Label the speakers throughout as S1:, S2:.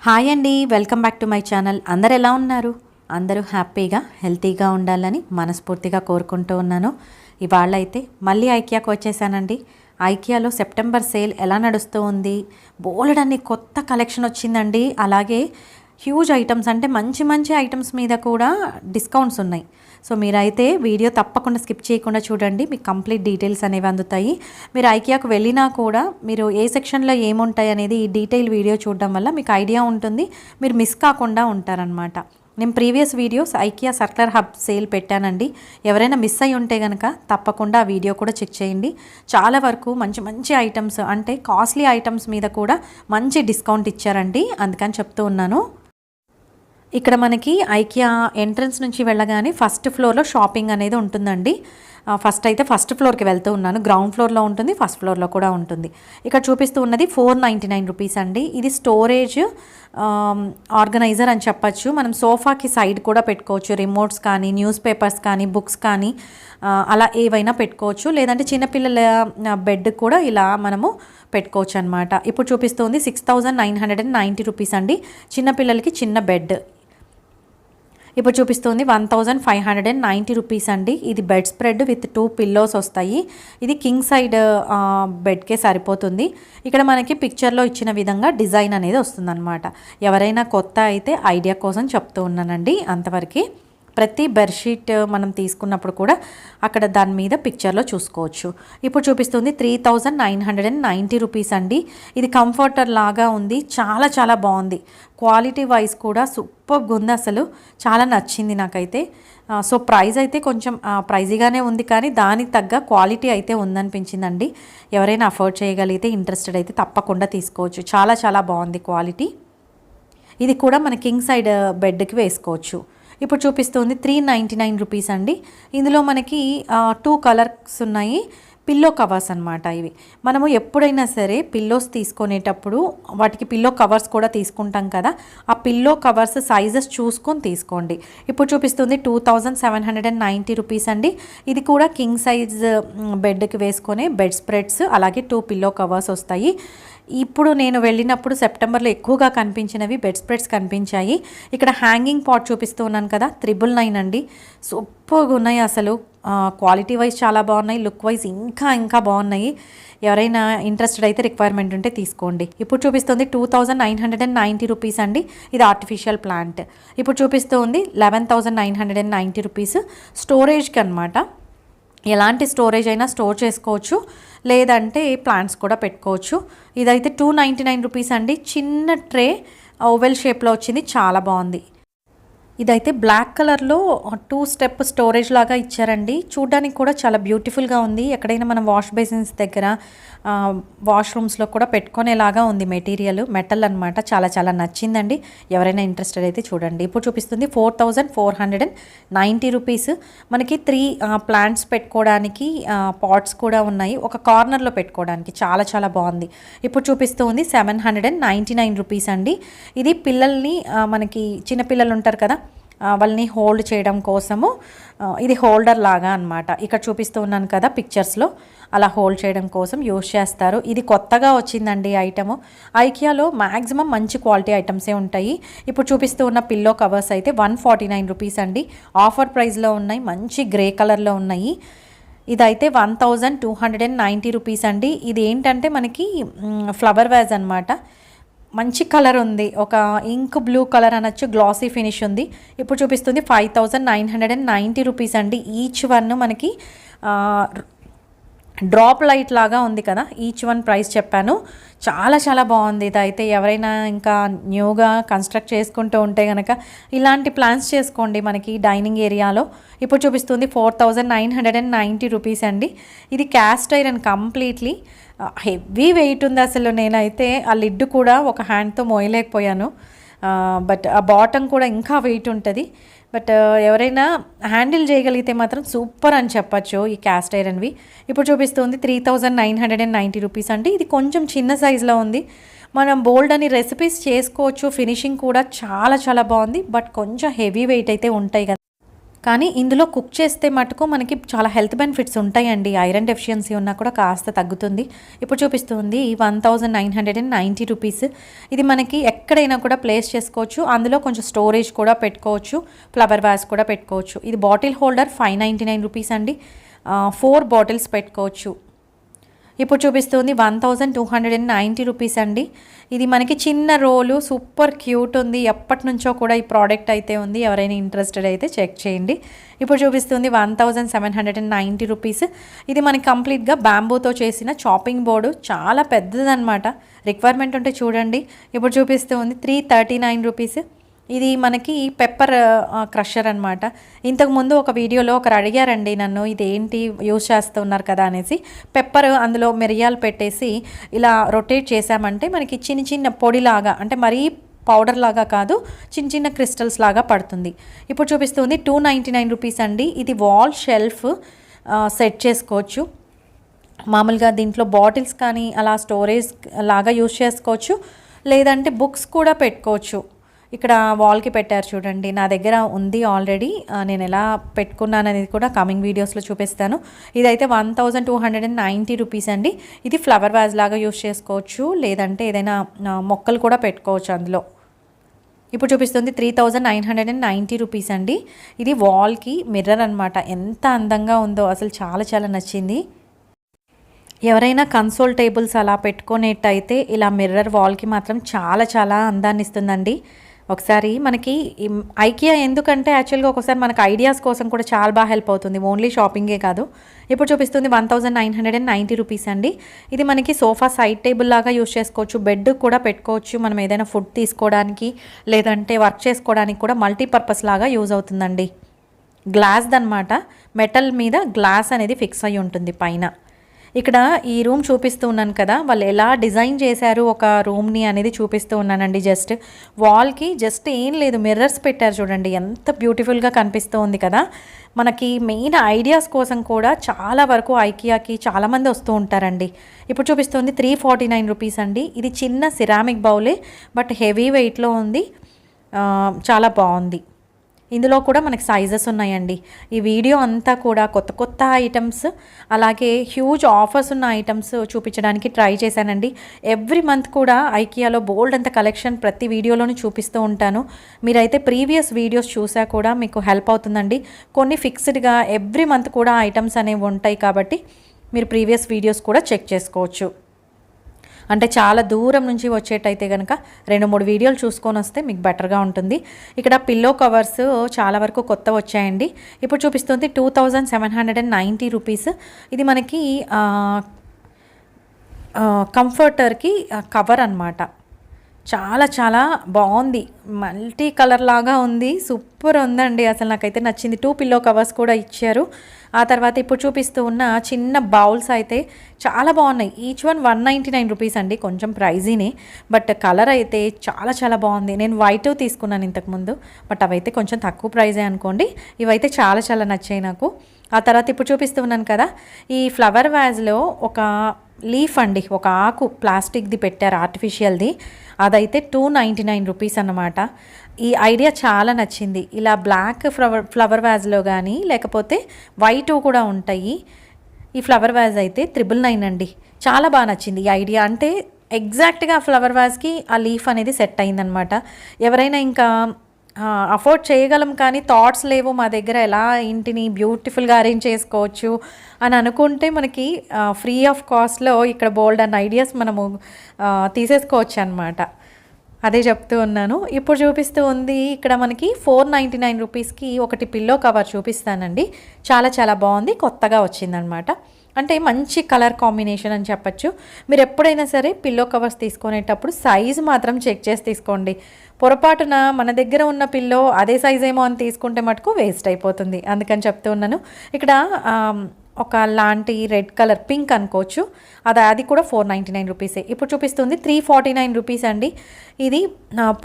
S1: Hi అండి, welcome back to my channel. అందరు ఎలా ఉన్నారు? అందరూ హ్యాపీగా హెల్తీగా ఉండాలని మనస్ఫూర్తిగా కోరుకుంటూ ఉన్నాను. ఇవాళ అయితే మళ్ళీ ఐకియాకి వచ్చేసానండి. ఐకియాలో సెప్టెంబర్ సేల్ ఎలా నడుస్తూ ఉంది, బోలెడన్ని కొత్త కలెక్షన్ వచ్చిందండి. అలాగే హ్యూజ్ ఐటమ్స్, అంటే మంచి మంచి ఐటమ్స్ మీద కూడా డిస్కౌంట్స్ ఉన్నాయి. సో మీరైతే వీడియో తప్పకుండా స్కిప్ చేయకుండా చూడండి, మీకు కంప్లీట్ డీటెయిల్స్ అనేవి అందుతాయి. మీరు ఐకియాకు వెళ్ళినా కూడా మీరు ఏ సెక్షన్లో ఏముంటాయి అనేది ఈ డీటెయిల్ వీడియో చూడడం వల్ల మీకు ఐడియా ఉంటుంది, మీరు మిస్ కాకుండా ఉంటారనమాట. నేను previous videos IKEA circular hub sale పెట్టానండి. ఎవరైనా మిస్ అయి ఉంటే కనుక తప్పకుండా ఆ వీడియో కూడా చెక్ చేయండి. చాలా వరకు మంచి మంచి ఐటమ్స్, అంటే కాస్ట్లీ ఐటమ్స్ మీద కూడా మంచి డిస్కౌంట్ ఇచ్చారండి, అందుకని చెప్తూ ఉన్నాను. ఇక్కడ మనకి ఐకియా ఎంట్రన్స్ నుంచి వెళ్ళగానే ఫస్ట్ ఫ్లోర్లో షాపింగ్ అనేది ఉంటుందండి. ఫస్ట్ ఫ్లోర్కి వెళ్తూ ఉన్నాను. గ్రౌండ్ ఫ్లోర్లో ఉంటుంది, ఫస్ట్ ఫ్లోర్లో కూడా ఉంటుంది. ఇక్కడ చూపిస్తూ ఉన్నది 499 రూపీస్ అండి. ఇది స్టోరేజ్ ఆర్గనైజర్ అని చెప్పచ్చు. మనం సోఫాకి సైడ్ కూడా పెట్టుకోవచ్చు. రిమోట్స్ కానీ, న్యూస్ పేపర్స్ కానీ, బుక్స్ కానీ అలా ఏవైనా పెట్టుకోవచ్చు. లేదంటే చిన్నపిల్లల బెడ్ కూడా ఇలా మనము పెట్టుకోవచ్చు అనమాట. ఇప్పుడు చూపిస్తుంది 6990 రూపీస్ అండి. చిన్నపిల్లలకి చిన్న బెడ్. ఇప్పుడు చూపిస్తుంది 1590 రూపీస్ అండి. ఇది బెడ్ స్ప్రెడ్ విత్ 2 పిల్లోస్ వస్తాయి. ఇది కింగ్ సైడ్ బెడ్కే సరిపోతుంది. ఇక్కడ మనకి పిక్చర్లో ఇచ్చిన విధంగా డిజైన్ అనేది వస్తుందన్నమాట. ఎవరైనా కొత్త అయితే ఐడియా కోసం చెప్తూ ఉన్నానండి, అంతవరకు. ప్రతి బెడ్షీట్ మనం తీసుకున్నప్పుడు కూడా అక్కడ దాని మీద పిక్చర్లో చూసుకోవచ్చు. ఇప్పుడు చూపిస్తుంది 3990 రూపీస్ అండి. ఇది కంఫర్టర్ లాగా ఉంది, చాలా చాలా బాగుంది. క్వాలిటీ వైజ్ కూడా సూపర్గా ఉంది, అసలు చాలా నచ్చింది నాకైతే. సో ప్రైస్ అయితే కొంచెం ప్రైజీగానే ఉంది, కానీ దానికి తగ్గ క్వాలిటీ అయితే ఉందనిపించిందండి. ఎవరైనా అఫోర్డ్ చేయగలిగితే, ఇంట్రెస్టెడ్ అయితే తప్పకుండా తీసుకోవచ్చు. చాలా చాలా బాగుంది క్వాలిటీ. ఇది కూడా మన కింగ్ సైడ్ బెడ్కి వేసుకోవచ్చు. ఇప్పుడు చూపిస్తుంది 399 రూపీస్ అండి. ఇందులో మనకి 2 కలర్స్ ఉన్నాయి. పిల్లో కవర్స్ అనమాట ఇవి. మనము ఎప్పుడైనా సరే పిల్లోస్ తీసుకునేటప్పుడు వాటికి పిల్లో కవర్స్ కూడా తీసుకుంటాం కదా, ఆ పిల్లో కవర్స్ సైజెస్ చూసుకొని తీసుకోండి. ఇప్పుడు చూపిస్తుంది 2790 రూపీస్ అండి. ఇది కూడా కింగ్ సైజ్ బెడ్కి వేసుకొని బెడ్ స్ప్రెడ్స్, అలాగే 2 పిల్లో కవర్స్ వస్తాయి. ఇప్పుడు నేను వెళ్ళినప్పుడు సెప్టెంబర్లో ఎక్కువగా కనిపించినవి బెడ్ స్ప్రెడ్స్ కనిపించాయి. ఇక్కడ హ్యాంగింగ్ పాట్ చూపిస్తూ ఉన్నాను కదా, 999 అండి. సూపర్గా ఉన్నాయి అసలు. క్వాలిటీ వైజ్ చాలా బాగున్నాయి, లుక్ వైజ్ ఇంకా ఇంకా బాగున్నాయి. ఎవరైనా ఇంట్రెస్టెడ్ అయితే రిక్వైర్మెంట్ ఉంటే తీసుకోండి. ఇప్పుడు చూపిస్తుంది 2990 రూపీస్ అండి. ఇది ఆర్టిఫిషియల్ ప్లాంట్. ఇప్పుడు చూపిస్తుంది 11,990 రూపీస్. స్టోరేజ్కి అనమాట. ఎలాంటి స్టోరేజ్ అయినా స్టోర్ చేసుకోవచ్చు, లేదంటే ప్లాంట్స్ కూడా పెట్టుకోవచ్చు. ఇదైతే 299 రూపీస్ అండి. చిన్న ట్రే ఓవెల్ షేప్లో వచ్చింది, చాలా బాగుంది. ఇదైతే బ్లాక్ కలర్లో 2 స్టెప్ స్టోరేజ్ లాగా ఇచ్చారండి. చూడ్డానికి కూడా చాలా బ్యూటిఫుల్గా ఉంది. ఎక్కడైనా మనం వాష్ బేసిన్స్ దగ్గర, వాష్రూమ్స్లో కూడా పెట్టుకునేలాగా ఉంది. మెటల్ అనమాట. చాలా చాలా నచ్చిందండి. ఎవరైనా ఇంట్రెస్టెడ్ అయితే చూడండి. ఇప్పుడు చూపిస్తుంది 4490 రూపీస్. మనకి 3 ప్లాంట్స్ పెట్టుకోవడానికి పాట్స్ కూడా ఉన్నాయి, ఒక కార్నర్లో పెట్టుకోవడానికి. చాలా చాలా బాగుంది. ఇప్పుడు చూపిస్తుంది 799 రూపీస్ అండి. ఇది పిల్లల్ని, మనకి చిన్నపిల్లలు ఉంటారు కదా, వాళ్ళని హోల్డ్ చేయడం కోసము ఇది హోల్డర్ లాగా అనమాట. ఇక్కడ చూపిస్తూ ఉన్నాను కదా పిక్చర్స్లో, అలా హోల్డ్ చేయడం కోసం యూజ్ చేస్తారు. ఇది కొత్తగా వచ్చిందండి ఐటము. ఐకియాలో మ్యాక్సిమం మంచి క్వాలిటీ ఐటమ్సే ఉంటాయి. ఇప్పుడు చూపిస్తూ ఉన్న పిల్లో కవర్స్ అయితే 149 రూపీస్ అండి. ఆఫర్ ప్రైస్లో ఉన్నాయి, మంచి గ్రే కలర్లో ఉన్నాయి. ఇదైతే 1290 రూపీస్ అండి. ఇది ఏంటంటే మనకి ఫ్లవర్ వ్యాజ్ అనమాట. మంచి కలర్ ఉంది, ఒక ఇంక్ బ్లూ కలర్ అనొచ్చు, గ్లాసీ ఫినిష్ ఉంది. ఇప్పుడు చూపిస్తుంది 5990 రూపీస్ అండి. ఈచ్ వన్ మనకి డ్రాప్ లైట్ లాగా ఉంది కదా, ఈచ్ వన్ ప్రైస్ చెప్పాను. చాలా చాలా బాగుంది. ఇదైతే ఎవరైనా ఇంకా న్యూగా కన్స్ట్రక్ట్ చేసుకుంటూ ఉంటే కనుక ఇలాంటి ప్లాన్స్ చేసుకోండి మనకి డైనింగ్ ఏరియాలో. ఇప్పుడు చూపిస్తుంది 4990 రూపీస్ అండి. ఇది cast iron completely. Heavy weight ఉంది అసలు. నేనైతే ఆ లిడ్ కూడా ఒక హ్యాండ్తో మోయలేకపోయాను. బట్ ఆ బాటమ్ కూడా ఇంకా వెయిట్ ఉంటుంది. బట్ ఎవరైనా హ్యాండిల్ చేయగలిగితే మాత్రం సూపర్ అని చెప్పచ్చు ఈ క్యాస్ట్ ఐరన్వి. ఇప్పుడు చూపిస్తుంది 3990 రూపీస్ అండి. ఇది కొంచెం చిన్న సైజులో ఉంది. మనం బోల్డ్ అని రెసిపీస్ చేసుకోవచ్చు. ఫినిషింగ్ కూడా చాలా చాలా బాగుంది, బట్ కొంచెం హెవీ వెయిట్ అయితే ఉంటాయి కదా. కానీ ఇందులో కుక్ చేస్తే మటుకు మనకి చాలా హెల్త్ బెనిఫిట్స్ ఉంటాయండి. ఐరన్ డెఫిషియన్సీ ఉన్నా కూడా కాస్త తగ్గుతుంది. ఇప్పుడు చూపిస్తుంది 1990 రూపీస్. ఇది మనకి ఎక్కడైనా కూడా ప్లేస్ చేసుకోవచ్చు. అందులో కొంచెం స్టోరేజ్ కూడా పెట్టుకోవచ్చు, ఫ్లవర్ వాస్ కూడా పెట్టుకోవచ్చు. ఇది బాటిల్ హోల్డర్ 599 రూపీస్ అండి. 4 బాటిల్స్ పెట్టుకోవచ్చు. ఇప్పుడు చూపిస్తుంది 1290 రూపీస్ అండి. ఇది మనకి చిన్న రోలు, సూపర్ క్యూట్ ఉంది. ఎప్పటి నుంచో కూడా ఈ ప్రోడక్ట్ అయితే ఉంది. ఎవరైనా ఇంట్రెస్టెడ్ అయితే చెక్ చేయండి. ఇప్పుడు చూపిస్తుంది 1790 రూపీస్. ఇది మనకి కంప్లీట్గా బ్యాంబూతో చేసిన చాపింగ్ బోర్డు, చాలా పెద్దదన్నమాట. రిక్వైర్మెంట్ ఉంటే చూడండి. ఇప్పుడు చూపిస్తుంది 339 రూపీస్. ఇది మనకి పెప్పర్ క్రషర్ అనమాట. ఇంతకుముందు ఒక వీడియోలో ఒకరు అడిగారండి నన్ను, ఇదేంటి యూజ్ చేస్తున్నారు కదా అనేసి. పెప్పర్ అందులో మిరియాలు పెట్టేసి ఇలా రొటేట్ చేసామంటే మనకి చిన్న చిన్న పొడిలాగా, అంటే మరీ పౌడర్ లాగా కాదు, చిన్న చిన్న క్రిస్టల్స్ లాగా పడుతుంది. ఇప్పుడు చూపిస్తుంది 299 రూపీస్ అండి. ఇది వాల్ షెల్ఫ్ సెట్ చేసుకోవచ్చు. మామూలుగా దీంట్లో బాటిల్స్ కానీ అలా స్టోరేజ్ లాగా యూజ్ చేసుకోవచ్చు, లేదంటే బుక్స్ కూడా పెట్టుకోవచ్చు. ఇక్కడ వాల్కి పెట్టారు చూడండి. నా దగ్గర ఉంది ఆల్రెడీ. నేను ఎలా పెట్టుకున్నాను అనేది కూడా కమింగ్ వీడియోస్లో చూపిస్తాను. ఇదైతే 1290 రూపీస్ అండి. ఇది ఫ్లవర్ వాజ్ లాగా యూస్ చేసుకోవచ్చు, లేదంటే ఏదైనా మొక్కలు కూడా పెట్టుకోవచ్చు అందులో. ఇప్పుడు చూపిస్తుంది 3990 రూపీస్ అండి. ఇది వాల్కి మిర్రర్ అనమాట. ఎంత అందంగా ఉందో అసలు, చాలా చాలా నచ్చింది. ఎవరైనా కన్సోల్ టేబుల్స్ అలా పెట్టుకునేట్టయితే ఇలా మిర్రర్ వాల్కి మాత్రం చాలా చాలా అందాన్ని ఇస్తుందండి. ఒకసారి మనకి ఐకియా ఎందుకంటే యాక్చువల్గా ఒకసారి మనకు ఐడియాస్ కోసం కూడా చాలా బాగా హెల్ప్ అవుతుంది, ఓన్లీ షాపింగే కాదు. ఇప్పుడు చూపిస్తుంది 1990 రూపీస్ అండి. ఇది మనకి సోఫా సైడ్ టేబుల్ లాగా యూజ్ చేసుకోవచ్చు, బెడ్ కూడా పెట్టుకోవచ్చు. మనం ఏదైనా ఫుడ్ తీసుకోవడానికి లేదంటే వర్క్ చేసుకోవడానికి కూడా మల్టీపర్పస్ లాగా యూజ్ అవుతుందండి. గ్లాస్ది అనమాట. మెటల్ మీద గ్లాస్ అనేది ఫిక్స్ అయ్యి ఉంటుంది పైన. ఇక్కడ ఈ రూమ్ చూపిస్తూ ఉన్నాను కదా, వాళ్ళు ఎలా డిజైన్ చేశారు ఒక రూమ్ని అనేది చూపిస్తూ ఉన్నానండి. జస్ట్ వాల్కి జస్ట్ ఏం లేదు, మిర్రర్స్ పెట్టారు చూడండి, ఎంత బ్యూటిఫుల్గా కనిపిస్తూ ఉంది కదా. మనకి మెయిన్ ఐడియాస్ కోసం కూడా చాలా వరకు ఐకియాకి చాలామంది వస్తూ ఉంటారండి. ఇప్పుడు చూపిస్తుంది 349 రూపీస్ అండి. ఇది చిన్న సిరామిక్ బౌలే, బట్ హెవీ వెయిట్లో ఉంది, చాలా బాగుంది. ఇందులో కూడా మనకి సైజెస్ ఉన్నాయండి. ఈ వీడియో అంతా కూడా కొత్త కొత్త ఐటమ్స్, అలాగే హ్యూజ్ ఆఫర్స్ ఉన్న ఐటమ్స్ చూపించడానికి ట్రై చేశానండి. ఎవ్రీ మంత్ కూడా ఐకియాలో బోల్డ్ అంత కలెక్షన్ ప్రతి వీడియోలోనూ చూపిస్తూ ఉంటాను. మీరైతే ప్రీవియస్ వీడియోస్ చూసా కూడా మీకు హెల్ప్ అవుతుందండి. కొన్ని ఫిక్స్డ్గా ఎవ్రీ మంత్ కూడా ఐటమ్స్ అనేవి ఉంటాయి కాబట్టి మీరు ప్రీవియస్ వీడియోస్ కూడా చెక్ చేసుకోవచ్చు. అంటే చాలా దూరం నుంచి వచ్చేటైతే కనుక 2-3 వీడియోలు చూసుకొని వస్తే మీకు బెటర్గా ఉంటుంది. ఇక్కడ పిల్లో కవర్స్ చాలా వరకు కొత్త వచ్చాయండి. ఇప్పుడు చూపిస్తుంది 2790 రూపీస్. ఇది మనకి కంఫర్టర్కి కవర్ అన్నమాట. చాలా చాలా బాగుంది, మల్టీ కలర్ లాగా ఉంది, సూపర్ ఉందండి. అసలు నాకైతే నచ్చింది. 2 పిల్లో కవర్స్ కూడా ఇచ్చారు. ఆ తర్వాత ఇప్పుడు చూపిస్తూ ఉన్న చిన్న బౌల్స్ అయితే చాలా బాగున్నాయి. ఈచ్ వన్ 199 రూపీస్ అండి. కొంచెం ప్రైజీనే, బట్ కలర్ అయితే చాలా చాలా బాగుంది. నేను వైట్ తీసుకున్నాను ఇంతకుముందు, బట్ అవైతే కొంచెం తక్కువ ప్రైజే అనుకోండి. ఇవైతే చాలా చాలా నచ్చాయి నాకు. ఆ తర్వాత ఇప్పుడు చూపిస్తున్నాను కదా, ఈ ఫ్లవర్ వ్యాజ్లో ఒక లీఫ్ అండి, ఒక ఆకు ప్లాస్టిక్ది పెట్టారు, ఆర్టిఫిషియల్ది. అదైతే 299 రూపీస్ అన్నమాట. ఈ ఐడియా చాలా నచ్చింది. ఇలా బ్లాక్ ఫ్లవర్ వ్యాజ్లో కానీ లేకపోతే వైట్ కూడా ఉంటాయి. ఈ ఫ్లవర్ వ్యాజ్ అయితే 999 అండి. చాలా బాగా నచ్చింది ఈ ఐడియా. అంటే ఎగ్జాక్ట్గా ఫ్లవర్ వ్యాజ్కి ఆ లీఫ్ అనేది సెట్ అయిందనమాట. ఎవరైనా ఇంకా అఫోర్డ్ చేయగలం కానీ థాట్స్ లేవు మా దగ్గర, ఎలా ఇంటిని బ్యూటిఫుల్గా అరేంజ్ చేసుకోవచ్చు అని అనుకుంటే మనకి ఫ్రీ ఆఫ్ కాస్ట్లో ఇక్కడ బోల్డ్ అన్న ఐడియాస్ మనము తీసేసుకోవచ్చు అనమాట. అదే చెప్తూ ఉన్నాను. ఇప్పుడు చూపిస్తూ ఉంది ఇక్కడ మనకి 499 రూపీస్కి ఒకటి పిల్లో కవర్ చూపిస్తానండి. చాలా చాలా బాగుంది, కొత్తగా వచ్చిందనమాట. అంటే మంచి కలర్ కాంబినేషన్ అని చెప్పచ్చు. మీరు ఎప్పుడైనా సరే పిల్లో కవర్స్ తీసుకునేటప్పుడు సైజు మాత్రం చెక్ చేసి తీసుకోండి. పొరపాటున మన దగ్గర ఉన్న పిల్లో అదే సైజ్ ఏమో అని తీసుకుంటే మటుకు వేస్ట్ అయిపోతుంది. అందుకని చెప్తూ ఉన్నాను. ఇక్కడ ఒక లాంటి రెడ్ కలర్, పింక్ అనుకోవచ్చు, అది కూడా 499 రూపీసే. ఇప్పుడు చూపిస్తుంది 349 రూపీస్ అండి. ఇది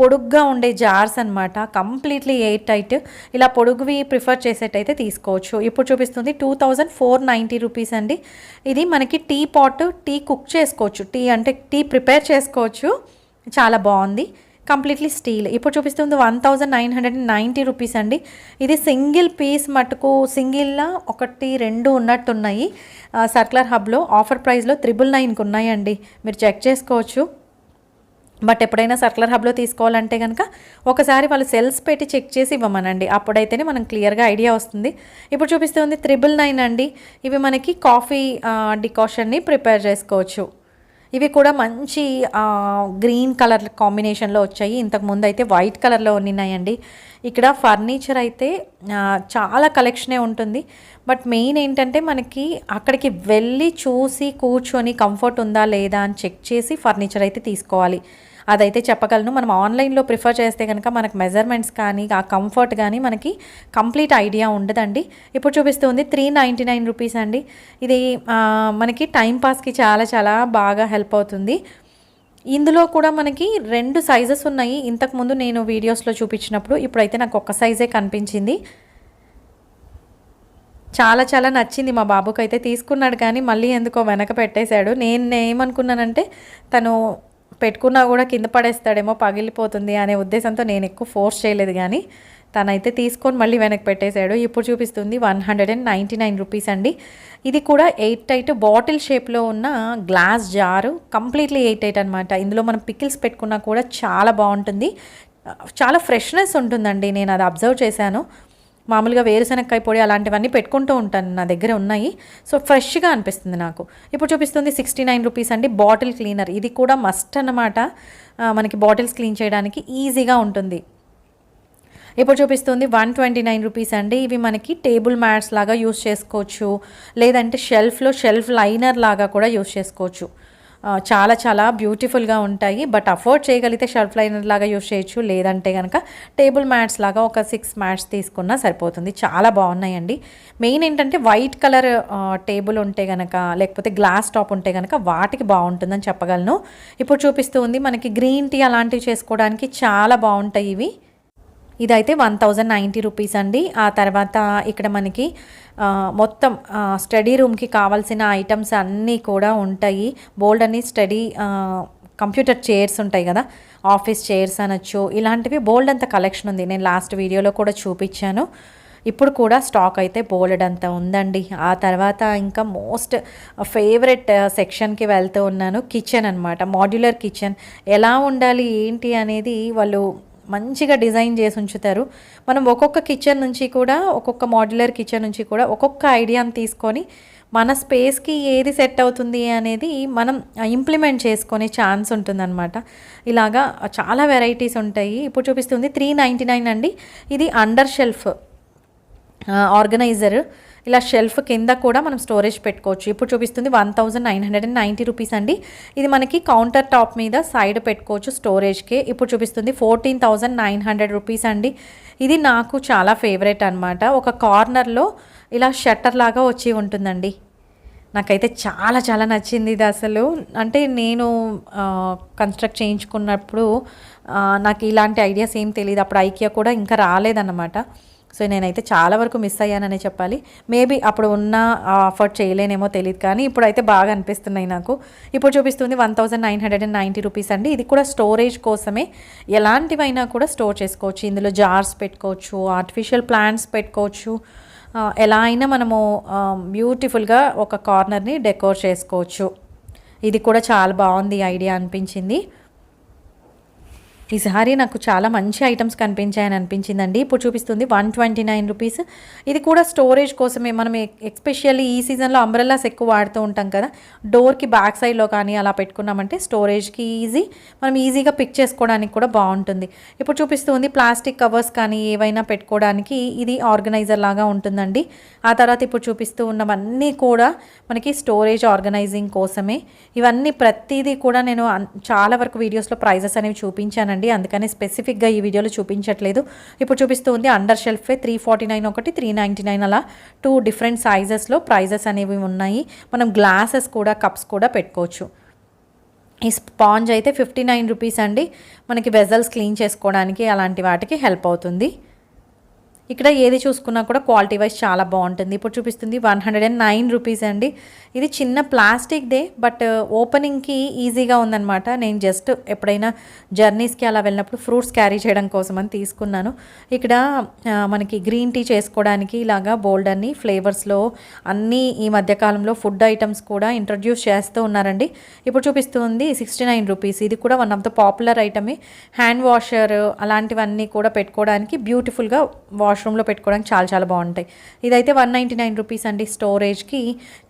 S1: పొడుగ్గా ఉండే జార్స్ అనమాట, కంప్లీట్లీ ఎయిర్ టైట్. ఇలా పొడుగువి ప్రిఫర్ చేసేటైతే తీసుకోవచ్చు. ఇప్పుడు చూపిస్తుంది 2490 రూపీస్ అండి. ఇది మనకి టీ పాట్, టీ కుక్ చేసుకోవచ్చు, టీ అంటే టీ ప్రిపేర్ చేసుకోవచ్చు. చాలా బాగుంది. Completely steel. ఇప్పుడు చూపిస్తుంది 1990 రూపీస్ అండి. ఇది సింగిల్ పీస్ మటుకు సింగిల్లా 1, 2 ఉన్నట్టున్నాయి. సర్క్యులర్ హబ్లో ఆఫర్ ప్రైస్లో 999కి ఉన్నాయండి, మీరు చెక్ చేసుకోవచ్చు. బట్ ఎప్పుడైనా సర్క్యులర్ హబ్లో తీసుకోవాలంటే కనుక ఒకసారి వాళ్ళు సెల్స్ పెట్టి చెక్ చేసి ఇవ్వమనండి, అప్పుడైతేనే మనం క్లియర్గా ఐడియా వస్తుంది. ఇప్పుడు చూపిస్తుంది 999 అండి. ఇవి మనకి కాఫీ డికాషన్ని ప్రిపేర్ చేసుకోవచ్చు. ఇవి కూడా మంచి గ్రీన్ కలర్ కాంబినేషన్లో వచ్చాయి. ఇంతకుముందు అయితే వైట్ కలర్లో ఉన్నాయండి. ఇక్కడ ఫర్నిచర్ అయితే చాలా కలెక్షనే ఉంటుంది. బట్ మెయిన్ ఏంటంటే మనకి అక్కడికి వెళ్ళి చూసి కూర్చొని కంఫర్ట్ ఉందా లేదా అని చెక్ చేసి ఫర్నిచర్ అయితే తీసుకోవాలి. అదైతే చెప్పగలను. మనం ఆన్లైన్లో ప్రిఫర్ చేస్తే కనుక మనకు మెజర్మెంట్స్ కానీ ఆ కంఫర్ట్ కానీ మనకి కంప్లీట్ ఐడియా ఉండదండి. ఇప్పుడు చూపిస్తుంది 399 రూపీస్ అండి. ఇది మనకి టైంపాస్కి చాలా చాలా బాగా హెల్ప్ అవుతుంది. ఇందులో కూడా మనకి 2 సైజెస్ ఉన్నాయి. ఇంతకుముందు నేను వీడియోస్లో చూపించినప్పుడు, ఇప్పుడైతే నాకు ఒక సైజే కనిపించింది. చాలా చాలా నచ్చింది. మా బాబుకి అయితే తీసుకున్నాడు కానీ మళ్ళీ ఎందుకో వెనక పెట్టేశాడు. నేను ఏమనుకున్నానంటే తను పెట్టుకున్నా కూడా కింద పడేస్తాడేమో, పగిలిపోతుంది అనే ఉద్దేశంతో నేను ఎక్కువ ఫోర్స్ చేయలేదు. కానీ తనైతే తీసుకొని మళ్ళీ వెనక్కి పెట్టేశాడు. ఇప్పుడు చూపిస్తుంది 199 రూపీస్ అండి. ఇది కూడా 8 బాటిల్ షేప్లో ఉన్న గ్లాస్ జారు, కంప్లీట్లీ 8 అనమాట. ఇందులో మనం పికిల్స్ పెట్టుకున్నా కూడా చాలా బాగుంటుంది. చాలా ఫ్రెష్నెస్ ఉంటుందండి, నేను అది అబ్జర్వ్ చేశాను. మామూలుగా వేరుశనక్కాయ పొడి అలాంటివన్నీ పెట్టుకుంటూ ఉంటాను, నా దగ్గర ఉన్నాయి. సో ఫ్రెష్గా అనిపిస్తుంది నాకు. ఇప్పుడు చూపిస్తుంది 69 రూపీస్ అండి. బాటిల్ క్లీనర్, ఇది కూడా మస్ట్ అన్నమాట. మనకి బాటిల్స్ క్లీన్ చేయడానికి ఈజీగా ఉంటుంది. ఇప్పుడు చూపిస్తుంది 129 రూపీస్ అండి. ఇవి మనకి టేబుల్ మ్యాట్స్ లాగా యూస్ చేసుకోవచ్చు, లేదంటే షెల్ఫ్ లైనర్ లాగా కూడా యూస్ చేసుకోవచ్చు. చాలా చాలా బ్యూటిఫుల్గా ఉంటాయి. బట్ అఫోర్డ్ చేయగలిగితే షెల్ఫ్ లైనర్ లాగా యూస్ చేయొచ్చు, లేదంటే కనుక టేబుల్ మ్యాట్స్ లాగా ఒక 6 మ్యాట్స్ తీసుకున్నా సరిపోతుంది. చాలా బాగున్నాయండి. మెయిన్ ఏంటంటే వైట్ కలర్ టేబుల్ ఉంటే కనుక, లేకపోతే గ్లాస్ టాప్ ఉంటే కనుక వాటికి బాగుంటుందని చెప్పగలను. ఇప్పుడు చూపిస్తూ ఉంది మనకి గ్రీన్ టీ అలాంటివి చేసుకోవడానికి చాలా బాగుంటాయి ఇవి. ఇదైతే 1090 రూపీస్ అండి. ఆ తర్వాత ఇక్కడ మనకి మొత్తం స్టడీ రూమ్కి కావాల్సిన ఐటమ్స్ అన్నీ కూడా ఉంటాయి. బోల్డ్ అని స్టడీ కంప్యూటర్ చైర్స్ ఉంటాయి కదా, ఆఫీస్ చైర్స్ అనొచ్చు, ఇలాంటివి బోల్డ్ అంత కలెక్షన్ ఉంది. నేను లాస్ట్ వీడియోలో కూడా చూపించాను. ఇప్పుడు కూడా స్టాక్ అయితే బోల్డ్ అంత ఉందండి. ఆ తర్వాత ఇంకా మోస్ట్ ఫేవరెట్ సెక్షన్కి వెళ్తూ ఉన్నాను. కిచెన్ అనమాట. మాడ్యులర్ కిచెన్ ఎలా ఉండాలి ఏంటి అనేది వాళ్ళు మంచిగా డిజైన్ చేసి ఉంచుతారు. మనం ఒక్కొక్క కిచెన్ నుంచి కూడా, ఒక్కొక్క మాడ్యులర్ కిచెన్ నుంచి కూడా ఒక్కొక్క ఐడియాని తీసుకొని మన స్పేస్కి ఏది సెట్ అవుతుంది అనేది మనం ఇంప్లిమెంట్ చేసుకునే ఛాన్స్ ఉంటుందన్నమాట. ఇలాగా చాలా వెరైటీస్ ఉంటాయి. ఇప్పుడు చూపిస్తుంది 399 అండి. ఇది అండర్ షెల్ఫ్ ఆర్గనైజర్. ఇలా షెల్ఫ్ కింద కూడా మనం స్టోరేజ్ పెట్టుకోవచ్చు. ఇప్పుడు చూపిస్తుంది 1990 రూపీస్ అండి. ఇది మనకి కౌంటర్ టాప్ మీద సైడ్ పెట్టుకోవచ్చు స్టోరేజ్కి. ఇప్పుడు చూపిస్తుంది 14,900 రూపీస్ అండి. ఇది నాకు చాలా ఫేవరెట్ అనమాట. ఒక కార్నర్లో ఇలా షట్టర్ లాగా వచ్చి ఉంటుందండి. నాకైతే చాలా చాలా నచ్చింది ఇది అసలు. అంటే నేను కన్స్ట్రక్ట్ చేయించుకున్నప్పుడు నాకు ఇలాంటి ఐడియాస్ ఏం తెలియదు. అప్పుడు ఐకియా కూడా ఇంకా రాలేదన్నమాట. సో నేనైతే చాలా వరకు మిస్ అయ్యాననే చెప్పాలి. మేబీ అప్పుడు ఉన్న అఫోర్డ్ చేయలేనేమో తెలియదు, కానీ ఇప్పుడైతే బాగా అనిపిస్తున్నాయి నాకు. ఇప్పుడు చూపిస్తుంది 1990 రూపీస్ అండి. ఇది కూడా స్టోరేజ్ కోసమే. ఎలాంటివైనా కూడా స్టోర్ చేసుకోవచ్చు. ఇందులో జార్స్ పెట్టుకోవచ్చు, ఆర్టిఫిషియల్ ప్లాంట్స్ పెట్టుకోవచ్చు. ఎలా అయినా మనము బ్యూటిఫుల్గా ఒక కార్నర్ని డెకోర్ చేసుకోవచ్చు. ఇది కూడా చాలా బాగుంది ఐడియా అనిపించింది. ఈసారి నాకు చాలా మంచి ఐటమ్స్ కనిపించాయని అనిపించిందండి. ఇప్పుడు చూపిస్తుంది 129 రూపీస్. ఇది కూడా స్టోరేజ్ కోసమే. మనం ఎస్పెషల్లీ ఈ సీజన్లో అంబ్రెల్లాస్ ఎక్కువ వాడుతూ ఉంటాం కదా, డోర్కి బ్యాక్ సైడ్లో కానీ అలా పెట్టుకున్నామంటే స్టోరేజ్కి మనం ఈజీగా పిక్ చేసుకోవడానికి కూడా బాగుంటుంది. ఇప్పుడు చూపిస్తుంది ప్లాస్టిక్ కవర్స్ కానీ ఏవైనా పెట్టుకోవడానికి ఇది ఆర్గనైజర్ లాగా ఉంటుందండి. ఆ తర్వాత ఇప్పుడు చూపిస్తూ ఉన్నవన్నీ కూడా మనకి స్టోరేజ్ ఆర్గనైజింగ్ కోసమే. ఇవన్నీ ప్రతిదీ కూడా నేను చాలా వరకు వీడియోస్లో ప్రైజెస్ అనేవి చూపించానండి, అందుకని స్పెసిఫిక్గా ఈ వీడియోలో చూపించట్లేదు. ఇప్పుడు చూపిస్తూ ఉంది అండర్ షెల్ఫే 349 ఒకటి, 399 అలా 2 డిఫరెంట్ సైజెస్లో ప్రైజెస్ అనేవి ఉన్నాయి. మనం గ్లాసెస్ కూడా, కప్స్ కూడా పెట్టుకోవచ్చు. ఈ స్పాంజ్ అయితే 59 రూపీస్ అండి. మనకి వెజల్స్ క్లీన్ చేసుకోవడానికి అలాంటి వాటికి హెల్ప్ అవుతుంది. ఇక్కడ ఏది చూసుకున్నా కూడా క్వాలిటీ వైజ్ చాలా బాగుంటుంది. ఇప్పుడు చూపిస్తుంది 109 రూపీస్ అండి. ఇది చిన్న ప్లాస్టిక్దే, బట్ ఓపెనింగ్కి ఈజీగా ఉందన్నమాట. నేను జస్ట్ ఎప్పుడైనా జర్నీస్కి అలా వెళ్ళినప్పుడు ఫ్రూట్స్ క్యారీ చేయడం కోసం అని తీసుకున్నాను. ఇక్కడ మనకి గ్రీన్ టీ చేసుకోవడానికి ఇలాగా బోల్డ్ అన్ని ఫ్లేవర్స్లో అన్నీ ఈ మధ్యకాలంలో ఫుడ్ ఐటమ్స్ కూడా ఇంట్రడ్యూస్ చేస్తూ ఉన్నారండి. ఇప్పుడు చూపిస్తుంది 69 రూపీస్. ఇది కూడా వన్ ఆఫ్ ద పాపులర్ ఐటమే. హ్యాండ్ వాషర్ అలాంటివన్నీ కూడా పెట్టుకోవడానికి బ్యూటిఫుల్గా వాష్రూమ్లో పెట్టుకోవడానికి చాలా చాలా బాగుంటాయి. ఇదైతే 199 రూపీస్ అండి. స్టోరేజ్కి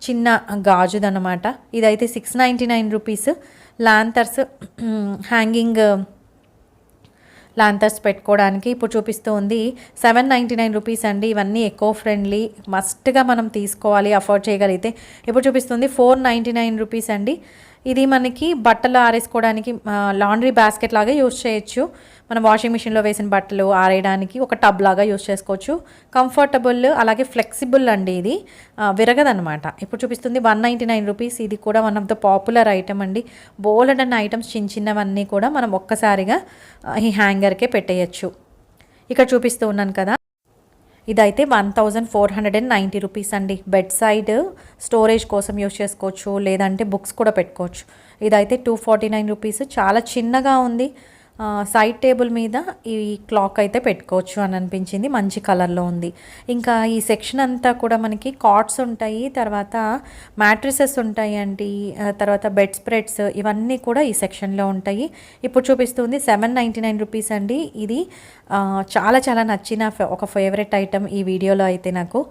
S1: చిన్న గాజుదన్నమాట. ఇదైతే 699 రూపీస్. లాంతర్స్ హ్యాంగింగ్ లాంతర్స్ పెట్టుకోవడానికి ఇప్పుడు చూపిస్తూ ఉంది 799 రూపీస్ అండి. ఇవన్నీ ఎకో ఫ్రెండ్లీ, మస్ట్గా మనం తీసుకోవాలి అఫోర్డ్ చేయగలిగితే. ఇప్పుడు చూపిస్తుంది 499 రూపీస్ అండి. ఇది మనకి బట్టలు ఆరేసుకోవడానికి లాండ్రీ బాస్కెట్ లాగా యూజ్ చేయొచ్చు. మనం వాషింగ్ మిషన్లో వేసిన బట్టలు ఆరేయడానికి ఒక టబ్ లాగా యూజ్ చేసుకోవచ్చు. కంఫర్టబుల్ అలాగే ఫ్లెక్సిబుల్ అండి. ఇది విరగదనమాట. ఇప్పుడు చూపిస్తుంది 199 రూపీస్. ఇది కూడా one of the popular item అండి. బోల్డ్ అండ్ ఐటమ్స్ చిన్న చిన్నవన్నీ కూడా మనం ఒక్కసారిగా ఈ హ్యాంగర్కే పెట్టేయచ్చు. ఇక్కడ చూపిస్తూ ఉన్నాను కదా, ఇదైతే 1490 రూపీస్ అండి. బెడ్ సైడ్ స్టోరేజ్ కోసం యూజ్ చేసుకోవచ్చు, లేదంటే బుక్స్ కూడా పెట్టుకోవచ్చు. ఇదైతే 249 రూపీస్. చాలా చిన్నగా ఉంది. సైడ్ టేబుల్ మీద ఈ క్లాక్ అయితే పెట్టుకోవచ్చు అని అనిపించింది. మంచి కలర్లో ఉంది. ఇంకా ఈ సెక్షన్ అంతా కూడా మనకి కాట్స్ ఉంటాయి, తర్వాత మ్యాట్రిసెస్ ఉంటాయి అండి, తర్వాత బెడ్ స్ప్రెడ్స్, ఇవన్నీ కూడా ఈ సెక్షన్లో ఉంటాయి. ఇప్పుడు చూపిస్తుంది 799 రూపీస్ అండి. ఇది చాలా చాలా నచ్చిన ఒక ఫేవరెట్ ఐటమ్ ఈ వీడియోలో అయితే నాకు.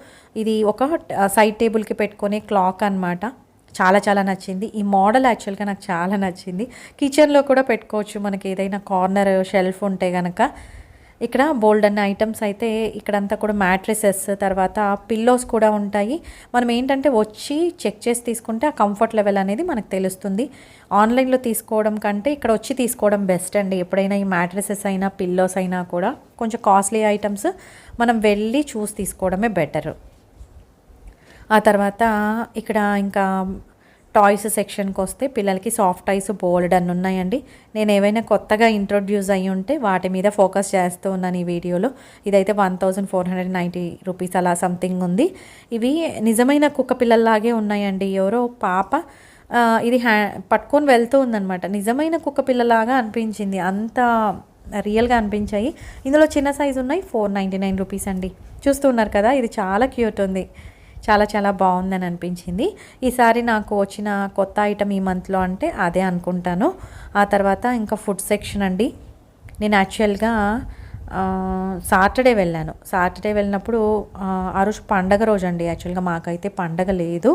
S1: ఇది ఒక సైడ్ టేబుల్కి పెట్టుకునే క్లాక్ అనమాట. చాలా చాలా నచ్చింది. ఈ మోడల్ యాక్చువల్గా నాకు చాలా నచ్చింది. కిచెన్లో కూడా పెట్టుకోవచ్చు మనకి ఏదైనా కార్నర్ షెల్ఫ్ ఉంటే కనుక. ఇక్కడ బోల్డ్ అన్న ఐటమ్స్ అయితే ఇక్కడంతా కూడా మ్యాట్రిసెస్, తర్వాత పిల్లోస్ కూడా ఉంటాయి. మనం ఏంటంటే వచ్చి చెక్ చేసి తీసుకుంటే ఆ కంఫర్ట్ లెవెల్ అనేది మనకు తెలుస్తుంది. ఆన్లైన్లో తీసుకోవడం కంటే ఇక్కడ వచ్చి తీసుకోవడం బెస్ట్ అండి. ఎప్పుడైనా ఈ మ్యాట్రిసెస్ అయినా పిల్లోస్ అయినా కూడా కొంచెం కాస్ట్లీ ఐటమ్స్ మనం వెళ్ళి చూసి తీసుకోవడమే బెటర్. ఆ తర్వాత ఇక్కడ ఇంకా టాయ్స్ సెక్షన్కి వస్తే పిల్లలకి సాఫ్ట్ టాయ్స్ బోల్డ్ అని ఉన్నాయండి. నేను ఏవైనా కొత్తగా ఇంట్రొడ్యూస్ అయ్యి ఉంటే వాటి మీద ఫోకస్ చేస్తూ ఉన్నాను ఈ వీడియోలో. ఇదైతే 1490 రూపీస్ అలా సంథింగ్ ఉంది. ఇవి నిజమైన కుక్క పిల్లల్లాగే ఉన్నాయండి. ఎవరో పాప ఇది పట్టుకొని వెళ్తూ ఉందన్నమాట. నిజమైన కుక్క పిల్లలాగా అనిపించింది, అంత రియల్గా అనిపించాయి. ఇందులో చిన్న సైజు ఉన్నాయి. 499 రూపీస్ అండి. చూస్తున్నారు కదా, ఇది చాలా క్యూట్ ఉంది. చాలా చాలా బాగుందని అనిపించింది. ఈసారి నాకు వచ్చిన కొత్త ఐటమ్ ఈ మంత్లో అంటే అదే అనుకుంటాను. ఆ తర్వాత ఇంకా ఫుడ్ సెక్షన్ అండి. నేను యాక్చువల్గా సాటర్డే వెళ్ళాను. సాటర్డే వెళ్ళినప్పుడు ఆ రోజు పండగ రోజు అండి. యాక్చువల్గా మాకైతే పండగ లేదు,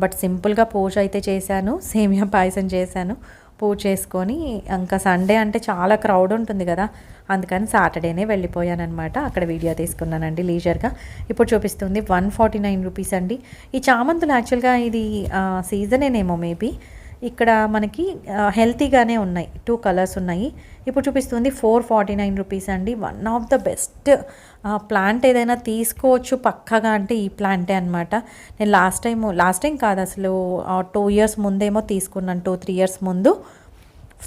S1: బట్ సింపుల్గా పూజ అయితే చేశాను. సేమియా పాయసం చేశాను. పూజ చేసుకొని ఇంకా సండే అంటే చాలా క్రౌడ్ ఉంటుంది కదా, అందుకని సాటర్డేనే వెళ్ళిపోయానమాట. అక్కడ వీడియో తీసుకున్నానండి లీజర్గా. ఇప్పుడు చూపిస్తుంది 149 రూపీస్ అండి. ఈ చామంతులు యాక్చువల్గా ఇది సీజనేనేమో మేబీ. ఇక్కడ మనకి హెల్తీగానే ఉన్నాయి. 2 కలర్స్ ఉన్నాయి. ఇప్పుడు చూపిస్తుంది 449 రూపీస్ అండి. One of the best plant ఏదైనా తీసుకోవచ్చు పక్కగా అంటే ఈ ప్లాంటే అనమాట. నేను లాస్ట్ టైం కాదు అసలు 2 ఇయర్స్ ముందేమో తీసుకున్నాను. 2-3 ఇయర్స్ ముందు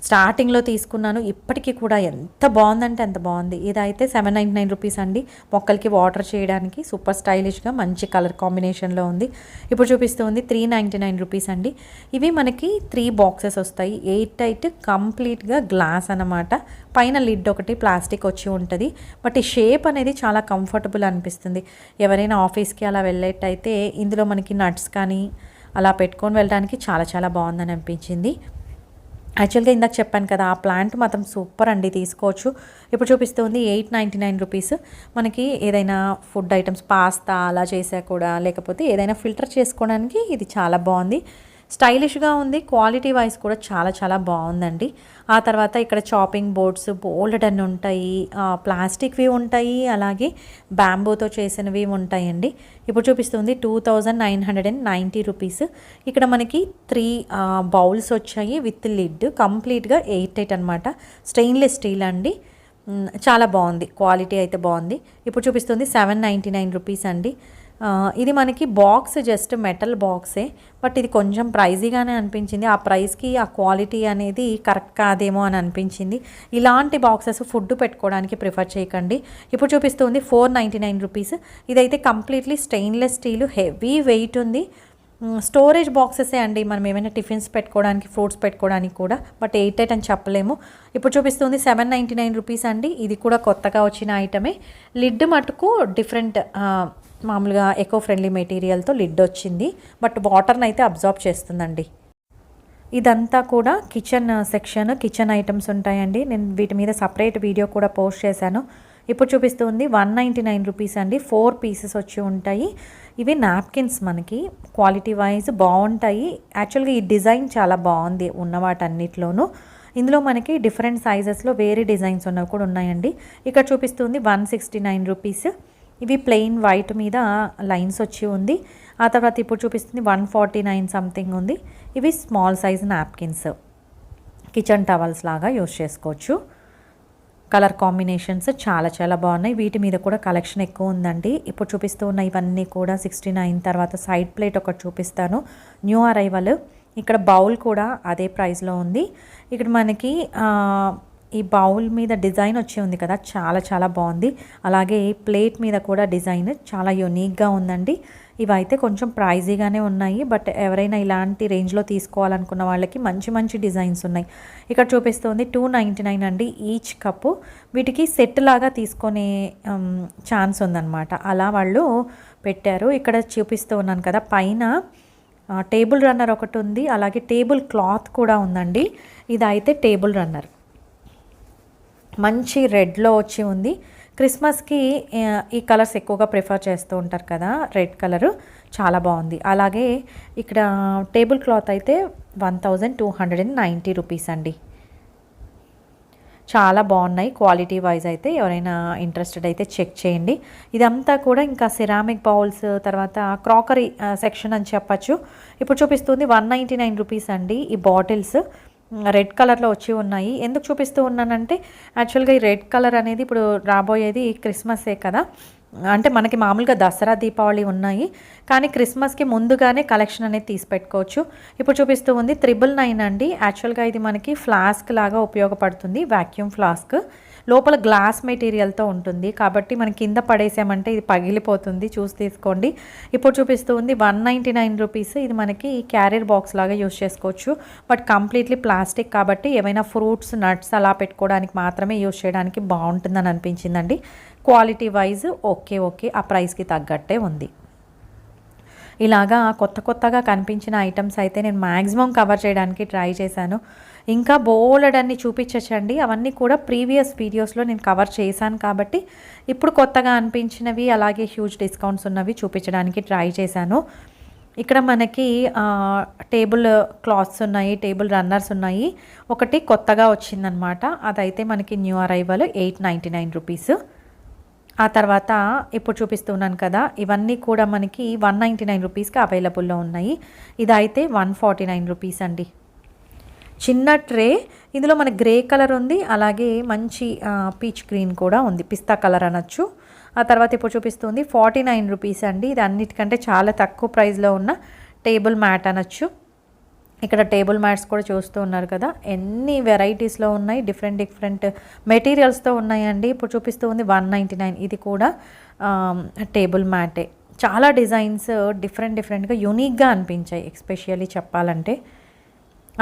S1: స్టార్టింగ్లో తీసుకున్నాను. ఇప్పటికీ కూడా ఎంత బాగుందంటే అంత బాగుంది. ఇదైతే 799 రూపీస్ అండి. మొక్కలకి వాటర్ చేయడానికి సూపర్ స్టైలిష్గా మంచి కలర్ కాంబినేషన్లో ఉంది. ఇప్పుడు చూపిస్తుంది 399 రూపీస్ అండి. ఇవి మనకి 3 బాక్సెస్ వస్తాయి. 8 కంప్లీట్గా గ్లాస్ అన్నమాట. పైన లిడ్ ఒకటి ప్లాస్టిక్ వచ్చి ఉంటుంది. బట్ ఈ షేప్ అనేది చాలా కంఫర్టబుల్ అనిపిస్తుంది. ఎవరైనా ఆఫీస్కి అలా వెళ్ళేటైతే ఇందులో మనకి నట్స్ కానీ అలా పెట్టుకొని వెళ్ళడానికి చాలా చాలా బాగుందని అనిపించింది. యాక్చువల్గా ఇందాక చెప్పాను కదా, ఆ ప్లాంట్ మాత్రం సూపర్ అండి, తీసుకోవచ్చు. ఇప్పుడు చూపిస్తుంది 899 రూపీస్. మనకి ఏదైనా ఫుడ్ ఐటమ్స్ పాస్తా అలా చేసా కూడా, లేకపోతే ఏదైనా ఫిల్టర్ చేసుకోవడానికి ఇది చాలా బాగుంది. స్టైలిష్గా ఉంది. క్వాలిటీ వైజ్ కూడా చాలా చాలా బాగుందండి. ఆ తర్వాత ఇక్కడ చాపింగ్ బోర్డ్స్ బోల్డ్ అని ఉంటాయి. ప్లాస్టిక్వి ఉంటాయి, అలాగే బ్యాంబూతో చేసినవి ఉంటాయండి. ఇప్పుడు చూపిస్తుంది 2990 రూపీస్. ఇక్కడ మనకి 3 బౌల్స్ వచ్చాయి విత్ లిడ్. కంప్లీట్గా 8 అనమాట. స్టెయిన్లెస్ స్టీల్ అండి. చాలా బాగుంది. క్వాలిటీ అయితే బాగుంది. ఇప్పుడు చూపిస్తుంది 799 రూపీస్ అండి. ఇది మనకి బాక్స్ జస్ట్ మెటల్ బాక్సే, బట్ ఇది కొంచెం ప్రైజీగానే అనిపించింది. ఆ ప్రైస్కి ఆ క్వాలిటీ అనేది కరెక్ట్ కాదేమో అని అనిపించింది. ఇలాంటి బాక్సెస్ ఫుడ్ పెట్టుకోవడానికి ప్రిఫర్ చేయకండి. ఇప్పుడు చూపిస్తుంది 499 రూపీస్. ఇదైతే completely stainless steel, heavy weight ఉంది. స్టోరేజ్ బాక్సెసే అండి, మనం ఏమైనా టిఫిన్స్ పెట్టుకోవడానికి, ఫ్రూట్స్ పెట్టుకోవడానికి కూడా, బట్ 8 అని చెప్పలేము. ఇప్పుడు చూపిస్తుంది 799 రూపీస్ అండి. ఇది కూడా కొత్తగా వచ్చిన ఐటమే. లిడ్ మటుకు డిఫరెంట్, మామూలుగా ఎకో ఫ్రెండ్లీ మెటీరియల్తో లిడ్ వచ్చింది, బట్ వాటర్ని అయితే అబ్జార్బ్ చేస్తుందండి. ఇదంతా కూడా కిచెన్ సెక్షన్, కిచెన్ ఐటమ్స్ ఉంటాయండి. నేను వీటి మీద సపరేట్ వీడియో కూడా పోస్ట్ చేశాను. ఇప్పుడు చూపిస్తుంది 199 రూపీస్ అండి. 4 పీసెస్ వచ్చి ఉంటాయి. ఇవి నాప్కిన్స్, మనకి క్వాలిటీ వైజ్ బాగుంటాయి. యాక్చువల్గా ఈ డిజైన్ చాలా బాగుంది ఉన్న వాటన్నిటిలోనూ. ఇందులో మనకి డిఫరెంట్ సైజెస్లో వేరే డిజైన్స్ ఉన్నవి కూడా ఉన్నాయండి. ఇక్కడ చూపిస్తుంది 169 రూపీస్. ఇవి ప్లెయిన్ వైట్ మీద లైన్స్ వచ్చి ఉంది. ఆ తర్వాత ఇప్పుడు చూపిస్తుంది 149 సంథింగ్ ఉంది. ఇవి small size napkins, kitchen towels లాగా యూస్ చేసుకోవచ్చు. కలర్ కాంబినేషన్స్ చాలా చాలా బాగున్నాయి. వీటి మీద కూడా కలెక్షన్ ఎక్కువ ఉందండి. ఇప్పుడు చూపిస్తూ ఉన్న ఇవన్నీ కూడా 69. తర్వాత సైడ్ ప్లేట్ ఒకటి చూపిస్తాను, న్యూ అరైవల్. ఇక్కడ బౌల్ కూడా అదే ప్రైస్లో ఉంది. ఇక్కడ మనకి ఈ బౌల్ మీద డిజైన్ వచ్చి ఉంది కదా, చాలా చాలా బాగుంది. అలాగే ప్లేట్ మీద కూడా డిజైన్ చాలా యూనిక్గా ఉందండి. ఇవైతే కొంచెం ప్రైజీగానే ఉన్నాయి, బట్ ఎవరైనా ఇలాంటి రేంజ్లో తీసుకోవాలనుకున్న వాళ్ళకి మంచి మంచి డిజైన్స్ ఉన్నాయి. ఇక్కడ చూపిస్తుంది 299 అండి ఈచ్ కప్పు. వీటికి సెట్ లాగా తీసుకునే ఛాన్స్ ఉందన్నమాట, అలా వాళ్ళు పెట్టారు. ఇక్కడ చూపిస్తూ ఉన్నాను కదా, పైన టేబుల్ రన్నర్ ఒకటి ఉంది, అలాగే టేబుల్ క్లాత్ కూడా ఉందండి. ఇదైతే టేబుల్ రన్నర్ మంచి రెడ్లో వచ్చి ఉంది. క్రిస్మస్కి ఈ కలర్స్ ఎక్కువగా ప్రిఫర్ చేస్తూ ఉంటారు కదా, రెడ్ కలరు చాలా బాగుంది. అలాగే ఇక్కడ టేబుల్ క్లాత్ అయితే 1290 రూపీస్ అండి. చాలా బాగున్నాయి క్వాలిటీ వైజ్. అయితే ఎవరైనా ఇంట్రెస్టెడ్ అయితే చెక్ చేయండి. ఇదంతా కూడా ఇంకా సిరామిక్ బౌల్స్, తర్వాత క్రాకరీ సెక్షన్ అని చెప్పచ్చు. ఇప్పుడు చూపిస్తుంది 199 రూపీస్ అండి. ఈ బాటిల్స్ రెడ్ కలర్లో వచ్చి ఉన్నాయి. ఎందుకు చూపిస్తూ ఉన్నానంటే, యాక్చువల్గా ఈ రెడ్ కలర్ అనేది ఇప్పుడు రాబోయేది క్రిస్మసే కదా, అంటే మనకి మామూలుగా దసరా, దీపావళి ఉన్నాయి, కానీ క్రిస్మస్కి ముందుగానే కలెక్షన్ అనేది తీసి పెట్టుకోవచ్చు. ఇప్పుడు చూపిస్తూ ఉంది 999 అండి. యాక్చువల్గా ఇది మనకి ఫ్లాస్క్ లాగా ఉపయోగపడుతుంది, వ్యాక్యూమ్ ఫ్లాస్క్. లోపల గ్లాస్ మెటీరియల్తో ఉంటుంది కాబట్టి మనం కింద పడేసామంటే ఇది పగిలిపోతుంది, చూసి తీసుకోండి. ఇప్పుడు చూపిస్తూ ఉంది 199 రూపీస్. ఇది మనకి క్యారియర్ బాక్స్ లాగా యూస్ చేసుకోవచ్చు, బట్ కంప్లీట్లీ ప్లాస్టిక్ కాబట్టి ఏమైనా ఫ్రూట్స్, నట్స్ అలా పెట్టుకోవడానికి మాత్రమే యూస్ చేయడానికి బాగుంటుందని అనిపించిందండి. క్వాలిటీ వైజ్ ఓకే, ఆ ప్రైస్కి తగ్గట్టే ఉంది. ఇలాగా కొత్తగా కనిపించిన ఐటమ్స్ అయితే నేను మ్యాక్సిమం కవర్ చేయడానికి ట్రై చేశాను. ఇంకా బోలెడన్ని చూపించచ్చండి, అవన్నీ కూడా ప్రీవియస్ వీడియోస్లో నేను కవర్ చేశాను కాబట్టి ఇప్పుడు కొత్తగా అనిపించినవి, అలాగే హ్యూజ్ డిస్కౌంట్స్ ఉన్నవి చూపించడానికి ట్రై చేశాను. ఇక్కడ మనకి టేబుల్ క్లాత్స్ ఉన్నాయి, టేబుల్ రన్నర్స్ ఉన్నాయి. ఒకటి కొత్తగా వచ్చిందనమాట, అదైతే మనకి న్యూ అరైవల్ 899 రూపీస్. ఆ తర్వాత ఇప్పుడు చూపిస్తున్నాను కదా, ఇవన్నీ కూడా మనకి 199 రూపీస్కి అవైలబుల్లో ఉన్నాయి. ఇదైతే 149 రూపీస్ అండి. చిన్న ట్రే, ఇందులో మనకి గ్రే కలర్ ఉంది, అలాగే మంచి పీచ్ గ్రీన్ కూడా ఉంది, పిస్తా కలర్ అనొచ్చు. ఆ తర్వాత ఇప్పుడు చూపిస్తుంది 49 రూపీస్ అండి. ఇది అన్నిటికంటే చాలా తక్కువ ప్రైస్లో ఉన్న టేబుల్ మ్యాట్ అనొచ్చు. ఇక్కడ టేబుల్ మ్యాట్స్ కూడా చూస్తూ ఉన్నారు కదా, ఎన్ని వెరైటీస్లో ఉన్నాయి, డిఫరెంట్ మెటీరియల్స్తో ఉన్నాయండి. ఇప్పుడు చూపిస్తూ ఉంది 199. ఇది కూడా టేబుల్ మ్యాటే. చాలా డిజైన్స్ డిఫరెంట్గా యూనిక్గా అనిపించాయి, ఎస్పెషల్లీ చెప్పాలంటే.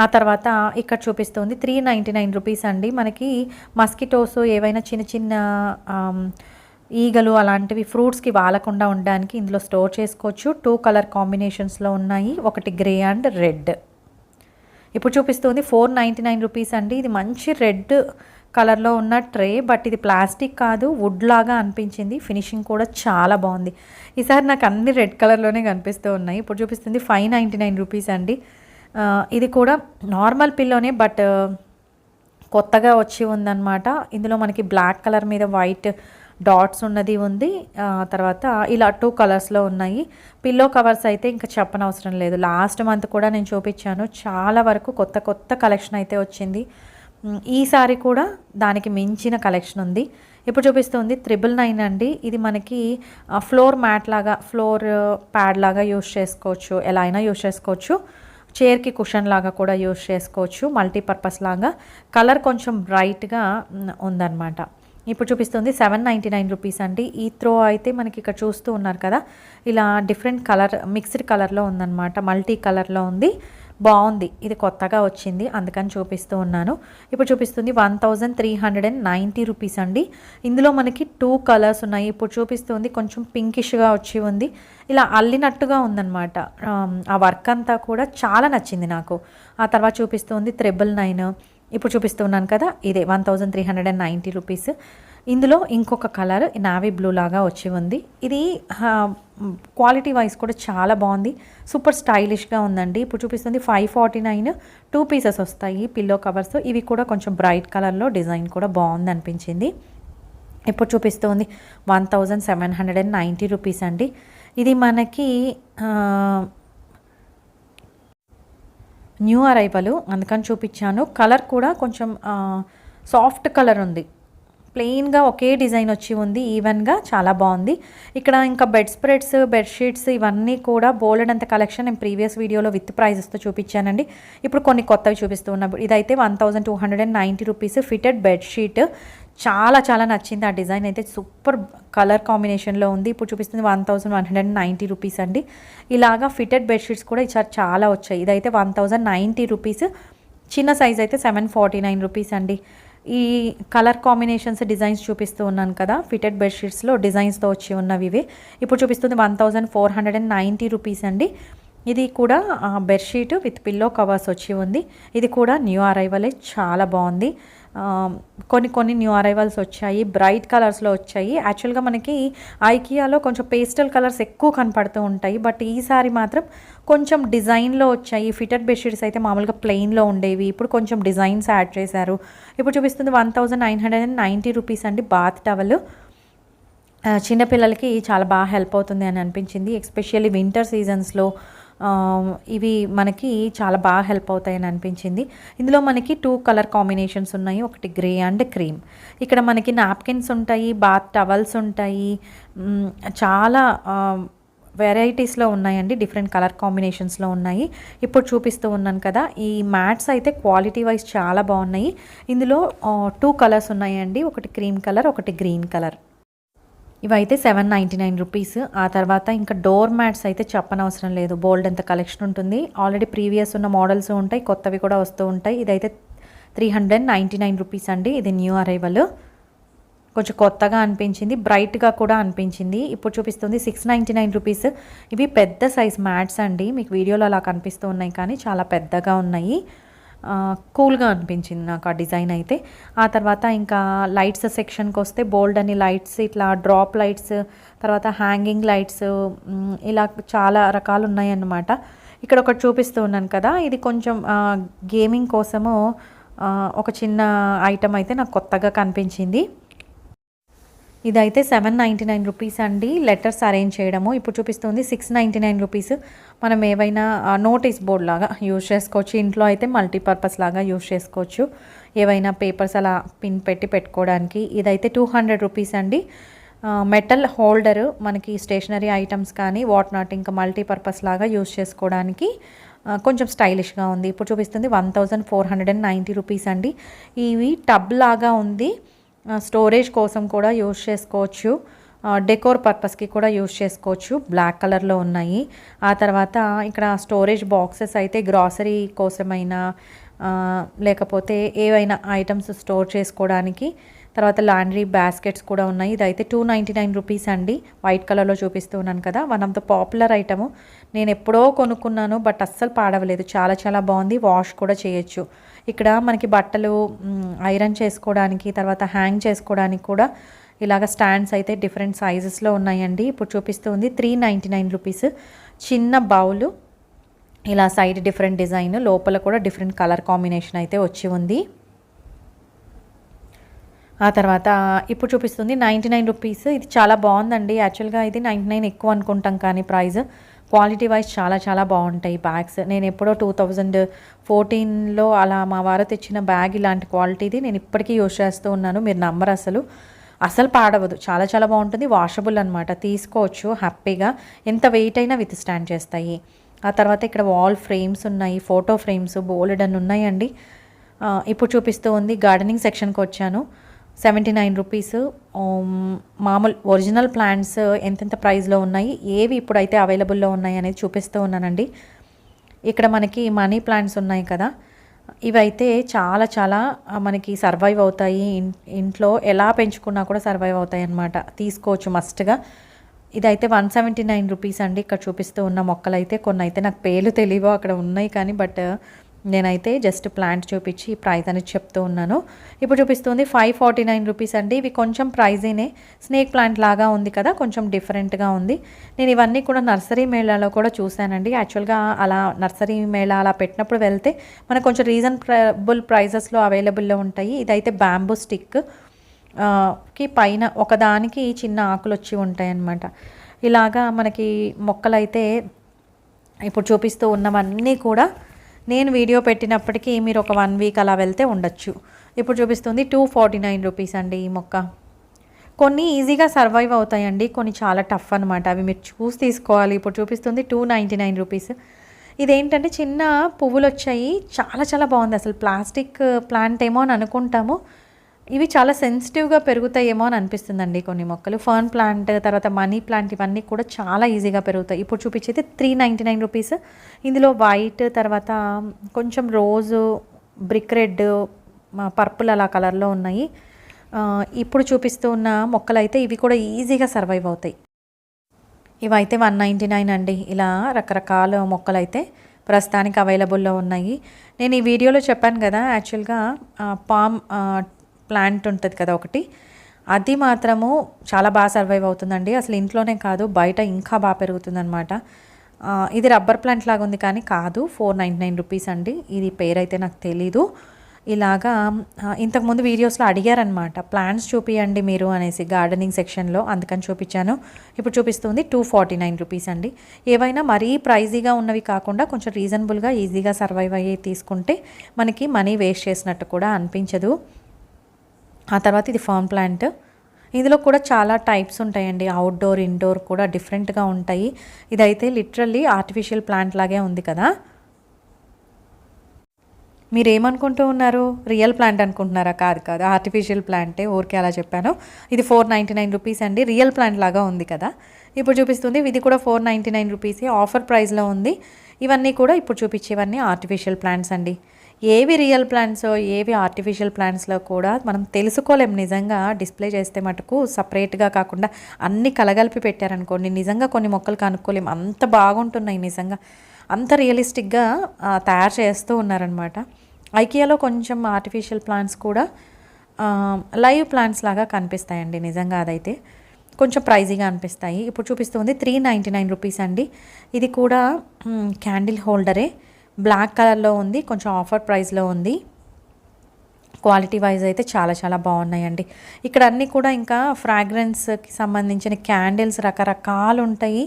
S1: ఆ తర్వాత ఇక్కడ చూపిస్తుంది 399 రూపీస్ అండి. మనకి మస్కిటోస్, ఏవైనా చిన్న ఈగలు అలాంటివి ఫ్రూట్స్కి వాలకుండా ఉండడానికి ఇందులో స్టోర్ చేసుకోవచ్చు. 2 కలర్ కాంబినేషన్స్లో ఉన్నాయి, ఒకటి గ్రే అండ్ రెడ్. ఇప్పుడు చూపిస్తుంది 499 రూపీస్ అండి. ఇది మంచి రెడ్ కలర్లో ఉన్న ట్రే, బట్ ఇది ప్లాస్టిక్ కాదు, వుడ్ లాగా అనిపించింది. ఫినిషింగ్ కూడా చాలా బాగుంది. ఈసారి నాకు అన్ని రెడ్ కలర్లోనే కనిపిస్తూ ఉన్నాయి. ఇప్పుడు చూపిస్తుంది 599 రూపీస్ అండి. ఇది కూడా నార్మల్ పిల్లోనే, బట్ కొత్తగా వచ్చి ఉందన్నమాట. ఇందులో మనకి బ్లాక్ కలర్ మీద వైట్ డాట్స్ ఉన్నది ఉంది. తర్వాత ఇలా 2 కలర్స్లో ఉన్నాయి. పిల్లో కవర్స్ అయితే ఇంకా చెప్పనవసరం లేదు. లాస్ట్ మంత్ కూడా నేను చూపించాను, చాలా వరకు కొత్త కలెక్షన్ అయితే వచ్చింది. ఈసారి కూడా దానికి మించిన కలెక్షన్ ఉంది. ఇప్పుడు చూపిస్తుంది 999 అండి. ఇది మనకి ఫ్లోర్ మ్యాట్ లాగా, ఫ్లోర్ ప్యాడ్ లాగా యూస్ చేసుకోవచ్చు, ఎలా అయినా యూస్ చేసుకోవచ్చు. చైర్కి కుషన్ లాగా కూడా యూస్ చేసుకోవచ్చు, మల్టీపర్పస్ లాగా. కలర్ కొంచెం బ్రైట్గా ఉందన్నమాట. ఇప్పుడు చూపిస్తుంది 799 రూపీస్ అండి. ఈ త్రో అయితే మనకి ఇక్కడ చూస్తూ ఉన్నారు కదా, ఇలా డిఫరెంట్ కలర్, మిక్స్డ్ కలర్లో ఉందన్నమాట, మల్టీ కలర్లో ఉంది. బాగుంది, ఇది కొత్తగా వచ్చింది అందుకని చూపిస్తూ ఉన్నాను. ఇప్పుడు చూపిస్తుంది 1390 రూపీస్ అండి. ఇందులో మనకి 2 కలర్స్ ఉన్నాయి. ఇప్పుడు చూపిస్తుంది కొంచెం పింకిష్గా వచ్చి ఉంది, ఇలా అల్లినట్టుగా ఉందన్నమాట. ఆ వర్క్ అంతా కూడా చాలా నచ్చింది నాకు. ఆ తర్వాత చూపిస్తుంది 999. ఇప్పుడు చూపిస్తున్నాను కదా, ఇదే 1390 రూపీస్. ఇందులో ఇంకొక కలర్ నావీ బ్లూ లాగా వచ్చి ఉంది. ఇది క్వాలిటీ వైజ్ కూడా చాలా బాగుంది, సూపర్ స్టైలిష్గా ఉందండి. ఇప్పుడు చూపిస్తుంది 549. 2 పీసెస్ వస్తాయి పిల్లో కవర్స్. ఇవి కూడా కొంచెం బ్రైట్ కలర్లో, డిజైన్ కూడా బాగుంది అనిపించింది. ఇప్పుడు చూపిస్తుంది 1790 రూపీస్ అండి. ఇది మనకి న్యూ అరైవల్ అందుకని చూపించాను. కలర్ కూడా కొంచెం సాఫ్ట్ కలర్ ఉంది, ప్లెయిన్గా ఒకే డిజైన్ వచ్చి ఉంది, ఈవెన్గా చాలా బాగుంది. ఇక్కడ ఇంకా బెడ్ స్ప్రెడ్స్, బెడ్షీట్స్ ఇవన్నీ కూడా బోలెడంత కలెక్షన్ నేను ప్రీవియస్ వీడియోలో విత్ ప్రైజెస్తో చూపించానండి. ఇప్పుడు కొన్ని కొత్తవి చూపిస్తూ ఉన్నప్పుడు ఇదైతే 1290 రూపీస్ ఫిటెడ్ బెడ్షీట్. చాలా చాలా నచ్చింది ఆ డిజైన్ అయితే, సూపర్ కలర్ కాంబినేషన్లో ఉంది. ఇప్పుడు చూపిస్తుంది 1190 రూపీస్ అండి. ఇలాగా ఫిటెడ్ బెడ్షీట్స్ కూడా ఈసారి చాలా వచ్చాయి. ఇదైతే 1090 రూపీస్. చిన్న సైజ్ అయితే 749 రూపీస్ అండి. ఈ కలర్ కాంబినేషన్స్, డిజైన్స్ చూపిస్తూ ఉన్నాను కదా, ఫిటెడ్ బెడ్షీట్స్లో డిజైన్స్తో వచ్చి ఉన్నవి ఇవే. ఇప్పుడు చూపిస్తుంది 1490 రూపీస్ అండి. ఇది కూడా బెడ్షీట్ విత్ పిల్లో కవర్స్ వచ్చి ఉంది. ఇది కూడా న్యూ అరైవలే, చాలా బాగుంది. కొన్ని న్యూ అరైవల్స్ వచ్చాయి, బ్రైట్ కలర్స్లో వచ్చాయి. యాక్చువల్గా మనకి ఐకియాలో కొంచెం పేస్టల్ కలర్స్ ఎక్కువ కనపడుతూ ఉంటాయి, బట్ ఈసారి మాత్రం కొంచెం డిజైన్లో వచ్చాయి. ఫిటెడ్ బెడ్షీట్స్ అయితే మామూలుగా ప్లెయిన్లో ఉండేవి, ఇప్పుడు కొంచెం డిజైన్స్ యాడ్ చేశారు. ఇప్పుడు చూపిస్తుంది 1990 రూపీస్ అండి. బాత్ టవల్ చిన్నపిల్లలకి చాలా బాగా హెల్ప్ అవుతుంది అని అనిపించింది, ఎస్పెషల్లీ వింటర్ సీజన్స్లో ఇవి మనకి చాలా బాగా హెల్ప్ అవుతాయని అనిపించింది. ఇందులో మనకి 2 కలర్ కాంబినేషన్స్ ఉన్నాయి, ఒకటి గ్రే అండ్ క్రీమ్. ఇక్కడ మనకి నాప్కిన్స్ ఉంటాయి, బాత్ టవల్స్ ఉంటాయి, చాలా వెరైటీస్లో ఉన్నాయండి, డిఫరెంట్ కలర్ కాంబినేషన్స్లో ఉన్నాయి. ఇప్పుడు చూపిస్తూ ఉన్నాను కదా, ఈ మ్యాట్స్ అయితే క్వాలిటీ వైజ్ చాలా బాగున్నాయి. ఇందులో 2 కలర్స్ ఉన్నాయండి, ఒకటి క్రీమ్ కలర్, ఒకటి గ్రీన్ కలర్. ఇవైతే 799 రూపీస్. ఆ తర్వాత ఇంకా డోర్ మ్యాట్స్ అయితే చెప్పనవసరం లేదు, బోల్డ్ ఎంత కలెక్షన్ ఉంటుంది. ఆల్రెడీ ప్రీవియస్ ఉన్న మోడల్స్ ఉంటాయి, కొత్తవి కూడా వస్తూ ఉంటాయి. ఇదైతే 399 రూపీస్ అండి. ఇది న్యూ అరైవల్, కొంచెం కొత్తగా అనిపించింది, బ్రైట్గా కూడా అనిపించింది. ఇప్పుడు చూపిస్తుంది 699 రూపీస్. ఇవి పెద్ద సైజ్ మ్యాట్స్ అండి, మీకు వీడియోలో అలా కనిపిస్తూ ఉన్నాయి కానీ చాలా పెద్దగా ఉన్నాయి. కూల్గా అనిపించింది నాకు ఆ డిజైన్ అయితే. ఆ తర్వాత ఇంకా లైట్స్ సెక్షన్కి వస్తే బోల్డ్ అని లైట్స్, ఇట్లా డ్రాప్ లైట్స్, తర్వాత హ్యాంగింగ్ లైట్స్, ఇలా చాలా రకాలు ఉన్నాయన్నమాట. ఇక్కడ ఒకటి చూపిస్తూ ఉన్నాను కదా, ఇది కొంచెం గేమింగ్ కోసము ఒక చిన్న ఐటమ్ అయితే నాకు కొత్తగా కనిపించింది. ఇదైతే 799 రూపీస్ అండి, లెటర్స్ అరేంజ్ చేయడము. ఇప్పుడు చూపిస్తుంది 699 రూపీస్. మనం ఏవైనా నోటీస్ బోర్డ్ లాగా యూజ్ చేసుకోవచ్చు, ఇంట్లో అయితే మల్టీపర్పస్ లాగా యూజ్ చేసుకోవచ్చు, ఏవైనా పేపర్స్ అలా పిన్ పెట్టి పెట్టుకోవడానికి. ఇదైతే 200 రూపీస్ అండి. మెటల్ హోల్డరు, మనకి స్టేషనరీ ఐటమ్స్ కానీ వాట్ నాట్ ఇంకా మల్టీపర్పస్ లాగా యూజ్ చేసుకోవడానికి కొంచెం స్టైలిష్గా ఉంది. ఇప్పుడు చూపిస్తుంది 1490 రూపీస్ అండి. ఇవి టబ్ లాగా ఉంది, స్టోరేజ్ కోసం కూడా యూజ్ చేసుకోవచ్చు, డెకోర్ పర్పస్కి కూడా యూజ్ చేసుకోవచ్చు. బ్లాక్ కలర్లో ఉన్నాయి. ఆ తర్వాత ఇక్కడ స్టోరేజ్ బాక్సెస్ అయితే గ్రాసరీ కోసమైనా లేకపోతే ఏవైనా ఐటమ్స్ స్టోర్ చేసుకోవడానికి. తర్వాత లాండ్రీ బాస్కెట్స్ కూడా ఉన్నాయి. ఇదైతే 299 రూపీస్ అండి. వైట్ కలర్లో చూపిస్తున్నాను కదా, one of the popular item. నేను ఎప్పుడో కొనుక్కున్నాను, బట్ అస్సలు పాడవలేదు, చాలా చాలా బాగుంది. వాష్ కూడా చేయొచ్చు. ఇక్కడ మనకి బట్టలు ఐరన్ చేసుకోవడానికి, తర్వాత హ్యాంగ్ చేసుకోవడానికి కూడా ఇలాగ స్టాండ్స్ అయితే డిఫరెంట్ సైజెస్లో ఉన్నాయండి. ఇప్పుడు చూపిస్తుంది 399 రూపీస్. చిన్న బౌలు, ఇలా సైడ్ డిఫరెంట్ డిజైన్, లోపల కూడా డిఫరెంట్ కలర్ కాంబినేషన్ అయితే వచ్చి ఉంది. ఆ తర్వాత ఇప్పుడు చూపిస్తుంది 99 రూపీస్. ఇది చాలా బాగుందండి. యాక్చువల్గా ఇది 99 ఎక్కువ అనుకుంటాం కానీ ప్రైస్ క్వాలిటీ వైజ్ చాలా చాలా బాగుంటాయి బ్యాగ్స్. నేను ఎప్పుడో 2014లో అలా మా వారు తెచ్చిన బ్యాగ్ ఇలాంటి క్వాలిటీది నేను ఇప్పటికీ యూజ్ చేస్తూ ఉన్నాను. మీరు నమ్మరు, అసలు పాడవదు. చాలా చాలా బాగుంటుంది. వాషబుల్ అనమాట, తీసుకోవచ్చు హ్యాపీగా. ఎంత వెయిట్ అయినా విత్ స్టాండ్ చేస్తాయి. ఆ తర్వాత ఇక్కడ వాల్ ఫ్రేమ్స్ ఉన్నాయి, ఫోటో ఫ్రేమ్స్ బోలెడన్ ఉన్నాయండి. ఇప్పుడు చూపిస్తూ ఉంది గార్డెనింగ్ సెక్షన్కి వచ్చాను. 79 రూపీస్. మామూలు ఒరిజినల్ ప్లాంట్స్ ఎంతెంత ప్రైస్లో ఉన్నాయి, ఏవి ఇప్పుడైతే అవైలబుల్లో ఉన్నాయి అనేది చూపిస్తూ ఉన్నానండి. ఇక్కడ మనకి మనీ ప్లాంట్స్ ఉన్నాయి కదా, ఇవైతే చాలా చాలా మనకి సర్వైవ్ అవుతాయి. ఇంట్లో ఎలా పెంచుకున్నా కూడా సర్వైవ్ అవుతాయి అన్నమాట. తీసుకోవచ్చు మస్ట్గా. ఇదైతే 179 రూపీస్ అండి. ఇక్కడ చూపిస్తూ ఉన్న మొక్కలైతే కొన్ని అయితే నాకు పేర్లు తెలియవు, అక్కడ ఉన్నాయి కానీ, బట్ నేనైతే జస్ట్ ప్లాంట్ చూపించి ప్రైస్ అనేది చెప్తూ ఉన్నాను. ఇప్పుడు చూపిస్తుంది 549 రూపీస్ అండి. ఇవి కొంచెం ప్రైజీనే, స్నేక్ ప్లాంట్ లాగా ఉంది కదా, కొంచెం డిఫరెంట్గా ఉంది. నేను ఇవన్నీ కూడా నర్సరీ మేళాలో కూడా చూశానండి. యాక్చువల్గా అలా నర్సరీ మేళా అలా పెట్టినప్పుడు వెళ్తే మనకు కొంచెం రీజనబుల్ ప్రైజెస్లో అవైలబుల్లో ఉంటాయి. ఇదైతే బ్యాంబూ స్టిక్ కి పైన ఒకదానికి చిన్న ఆకులు వచ్చి ఉంటాయి అన్నమాట. ఇలాగా మనకి మొక్కలైతే ఇప్పుడు చూపిస్తూ ఉన్నవన్నీ కూడా నేను వీడియో పెట్టినప్పటికీ మీరు ఒక 1 వీక్ అలా వెళ్తే ఉండొచ్చు. ఇప్పుడు చూపిస్తుంది 249 రూపీస్ అండి ఈ మొక్క. కొన్ని ఈజీగా సర్వైవ్ అవుతాయండి, కొన్ని చాలా టఫ్ అనమాట, అవి మీరు చూసి తీసుకోవాలి. ఇప్పుడు చూపిస్తుంది 299 రూపీస్. ఇదేంటంటే చిన్న పువ్వులు వచ్చాయి, చాలా చాలా బాగుంది. అసలు ప్లాస్టిక్ ప్లాంట్ ఏమో అని అనుకుంటాము, ఇవి చాలా సెన్సిటివ్గా పెరుగుతాయేమో అని అనిపిస్తుందండి కొన్ని మొక్కలు. ఫర్న్ ప్లాంట్, తర్వాత మనీ ప్లాంట్, ఇవన్నీ కూడా చాలా ఈజీగా పెరుగుతాయి. ఇప్పుడు చూపించేది 399 రూపీస్. ఇందులో వైట్, తర్వాత కొంచెం రోజు, బ్రిక్ రెడ్, పర్పుల్ అలా కలర్లో ఉన్నాయి. ఇప్పుడు చూపిస్తూ ఉన్న మొక్కలు అయితే ఇవి కూడా ఈజీగా సర్వైవ్ అవుతాయి. ఇవైతే 199 అండి. ఇలా రకరకాల మొక్కలు అయితే ప్రస్తుతానికి అవైలబుల్లో ఉన్నాయి. నేను ఈ వీడియోలో చెప్పాను కదా, యాక్చువల్గా పామ్ ప్లాంట్ ఉంటుంది కదా ఒకటి, అది మాత్రము చాలా బాగా సర్వైవ్ అవుతుందండి. అసలు ఇంట్లోనే కాదు బయట ఇంకా బాగా పెరుగుతుందన్నమాట. ఇది రబ్బర్ ప్లాంట్ లాగా ఉంది కానీ కాదు. 499 రూపీస్ అండి. ఇది పేరైతే నాకు తెలీదు. ఇలాగా ఇంతకుముందు వీడియోస్లో అడిగారనమాట, ప్లాంట్స్ చూపియండి మీరు అనేసి గార్డెనింగ్ సెక్షన్లో, అందుకని చూపించాను. ఇప్పుడు చూపిస్తుంది 249 రూపీస్ అండి. ఏవైనా మరీ ప్రైజీగా ఉన్నవి కాకుండా కొంచెం రీజనబుల్గా ఈజీగా సర్వైవ్ అయ్యి తీసుకుంటే మనకి మనీ వేస్ట్ చేసినట్టు కూడా అనిపించదు. ఆ తర్వాత ఇది ఫర్న్ ప్లాంట్. ఇందులో కూడా చాలా టైప్స్ ఉంటాయండి, అవుట్డోర్ ఇండోర్ కూడా డిఫరెంట్గా ఉంటాయి. ఇదైతే లిటరల్లీ ఆర్టిఫిషియల్ ప్లాంట్ లాగే ఉంది కదా. మీరు ఏమనుకుంటూ ఉన్నారు, రియల్ ప్లాంట్ అనుకుంటున్నారా? కాదు కాదు, ఆర్టిఫిషియల్ ప్లాంటే, ఊరికే అలా చెప్పాను. ఇది 499 రూపీస్ అండి. రియల్ ప్లాంట్ లాగా ఉంది కదా. ఇప్పుడు చూపిస్తుంది ఇది కూడా 499 రూపీస్, ఆఫర్ ప్రైస్లో ఉంది. ఇవన్నీ కూడా ఇప్పుడు చూపించేవన్నీ ఆర్టిఫిషియల్ ప్లాంట్స్ అండి. ఏవి రియల్ ప్లాంట్సో ఏవి ఆర్టిఫిషియల్ ప్లాంట్స్లో కూడా మనం తెలుసుకోలేం. నిజంగా డిస్ప్లే చేస్తే మటుకు సపరేట్గా కాకుండా అన్నీ కలగలిపి పెట్టారనుకోండి, నిజంగా కొన్ని మొక్కలు కనుక్కోలేం, అంత బాగుంటున్నాయి. నిజంగా అంత రియలిస్టిక్గా తయారు చేస్తూ ఉన్నారనమాట. ఐకియాలో కొంచెం ఆర్టిఫిషియల్ ప్లాంట్స్ కూడా లైవ్ ప్లాంట్స్ లాగా కనిపిస్తాయండి. నిజంగా అదైతే కొంచెం ప్రైజీగా అనిపిస్తాయి. ఇప్పుడు చూపిస్తుంది 399 రూపీస్ అండి. ఇది కూడా క్యాండిల్ హోల్డరే, బ్లాక్ కలర్లో ఉంది, కొంచెం ఆఫర్ ప్రైస్లో ఉంది. క్వాలిటీ వైజ్ అయితే చాలా చాలా బాగున్నాయండి. ఇక్కడ అన్నీ కూడా ఇంకా ఫ్రాగ్రెన్స్కి సంబంధించిన క్యాండిల్స్ రకరకాలు ఉంటాయి.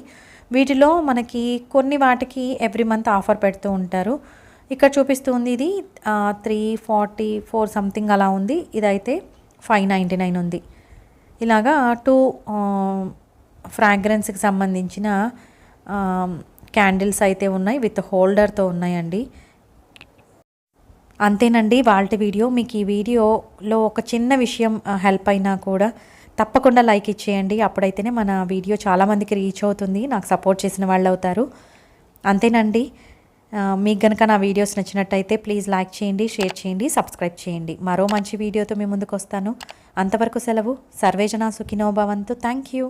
S1: వీటిలో మనకి కొన్ని వాటికి ఎవ్రీ మంత్ ఆఫర్ పెడుతూ ఉంటారు. ఇక్కడ చూపిస్తుంది ఇది 344 సంథింగ్ అలా ఉంది. ఇదైతే 599 ఉంది. ఇలాగా 2 ఫ్రాగ్రెన్స్కి సంబంధించిన క్యాండిల్స్ అయితే ఉన్నాయి, విత్ హోల్డర్తో ఉన్నాయండి. అంతేనండి వాళ్ళ వీడియో. మీకు ఈ వీడియోలో ఒక చిన్న విషయం హెల్ప్ అయినా కూడా తప్పకుండా లైక్ ఇచ్చేయండి. అప్పుడైతేనే మన వీడియో చాలామందికి రీచ్ అవుతుంది, నాకు సపోర్ట్ చేసిన వాళ్ళు అవుతారు. అంతేనండి. మీకు కనుక నా వీడియోస్ నచ్చినట్టయితే ప్లీజ్ లైక్ చేయండి, షేర్ చేయండి, సబ్స్క్రైబ్ చేయండి. మరో మంచి వీడియోతో మీ ముందుకు వస్తాను. అంతవరకు సెలవు. సర్వేజన సుఖినో భవంతు. Thank you.